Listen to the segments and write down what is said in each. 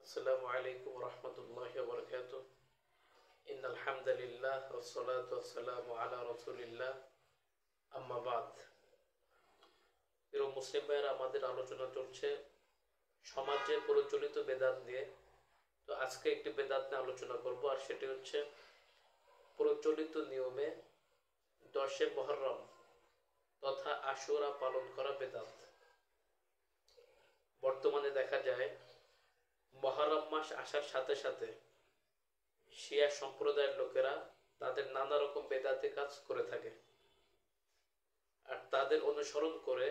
আসসালামু আলাইকুম রহমতুল্লাহি ওয়া বারাকাতুহু। ইন্নাল হামদালিল্লাহ ওয়াসসালাতু ওয়াসসালামু আলা রাসূলিল্লাহ, আম্মা বাদ। প্রিয় মুসলিম ভাইয়েরা, আমাদের আলোচনা চলছে সমাজে প্রচলিত বেদাত নিয়ে। তো আজকে একটি বেদাত নিয়ে আলোচনা করব, আর সেটি হচ্ছে প্রচলিত নিয়মে 10 মুহররম তথা আশুরা পালন করা বেদাত। বর্তমানে দেখা যায় মুহররম মাস আসার সাথে সাথে শিয়া সম্প্রদায়ের লোকেরা তাদের নানা রকম বেদাতি কাজ করে থাকে, আর তাদের অনুসরণ করে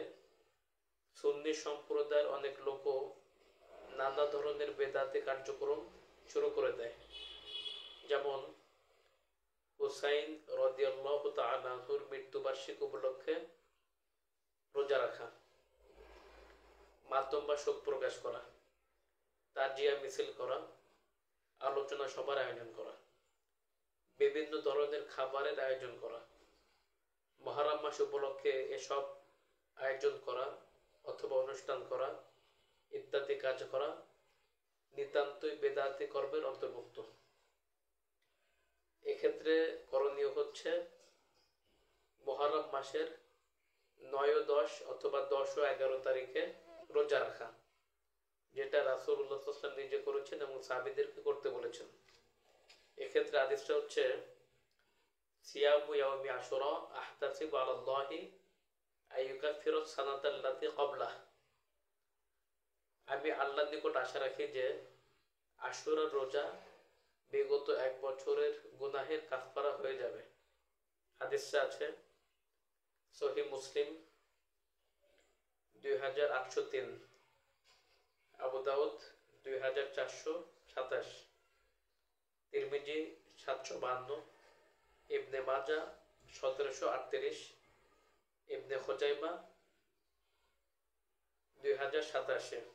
সুন্নি সম্প্রদায়ের অনেক লোকও নানা ধরনের বেদাতি কার্যক্রম শুরু করে দেয়। যেমন হুসাইন রাদিয়াল্লাহু তাআলা আনহুর মৃত্যুবার্ষিকী উপলক্ষে রোজা রাখা, মাতম বা শোক প্রকাশ করা, তাজিয়া মিছিল করা, আলোচনা সভার আয়োজন করা, বিভিন্ন ধরনের খাবারের আয়োজন করা, মুহররম মাস উপলক্ষে এসব আয়োজন করা অথবা অনুষ্ঠান করা ইত্যাদি কাজ করা নিতান্তই বেদাতি কর্মের অন্তর্ভুক্ত। এক্ষেত্রে করণীয় হচ্ছে মুহররম মাসের 9 ও 10 অথবা 10 ও 11 তারিখে রোজা রাখা, যেটা রাসূলুল্লাহ সাল্লাল্লাহু আলাইহি ওয়াসাল্লাম নিজে করেছেন এবং সাহাবীদেরকে করতে বলেছেন। এক্ষেত্রে হাদিসটা হচ্ছে সিয়ামু ইয়াউমি আশুরা আহতাসিবু আলাল্লাহি আইয়ুকাফিরাস সানাতাল্লাতী ক্বাবলাহ। আমি আল্লাহর নিকট আশা রাখি যে আশুরার রোজা বিগত 1 বছরের গুনাহের কাফারা হয়ে যাবে। হাদিসটা আছে সহিহ মুসলিম 2803, আবু দাউদ 2427, তিরমিজি 752, ইবনে মাজাহ 1738, ইবনে খুজাইমা 2087,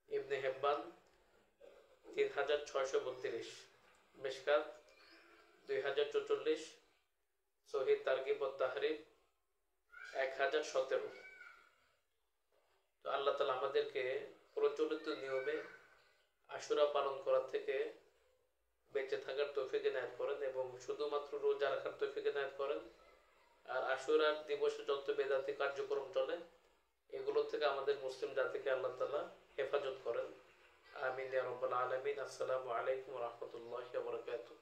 ইবনে হিব্বান 3632, মিশকাত 2044, সহিহ তারগিব ও তাহরিব 1017। তো আল্লাহ তাআলা আমাদেরকে প্রচলিত নিয়মে আশুরা পালন করা থেকে বেঁচে থাকার তৌফিক এনায়েত করেন এবং শুধুমাত্র রোজা রাখার তৌফিক এনায়েত করেন। আর আশুরার দিবসে যত বেদাতি কার্যক্রম চলে এগুলো থেকে আমাদের মুসলিম জাতিকে আল্লাহ তাআলা হেফাজত করেন। আমিন ইয়া রাব্বাল আলামিন। আসসালামু আলাইকুম ওয়া রাহমাতুল্লাহি ওয়া বারাকাতুহু।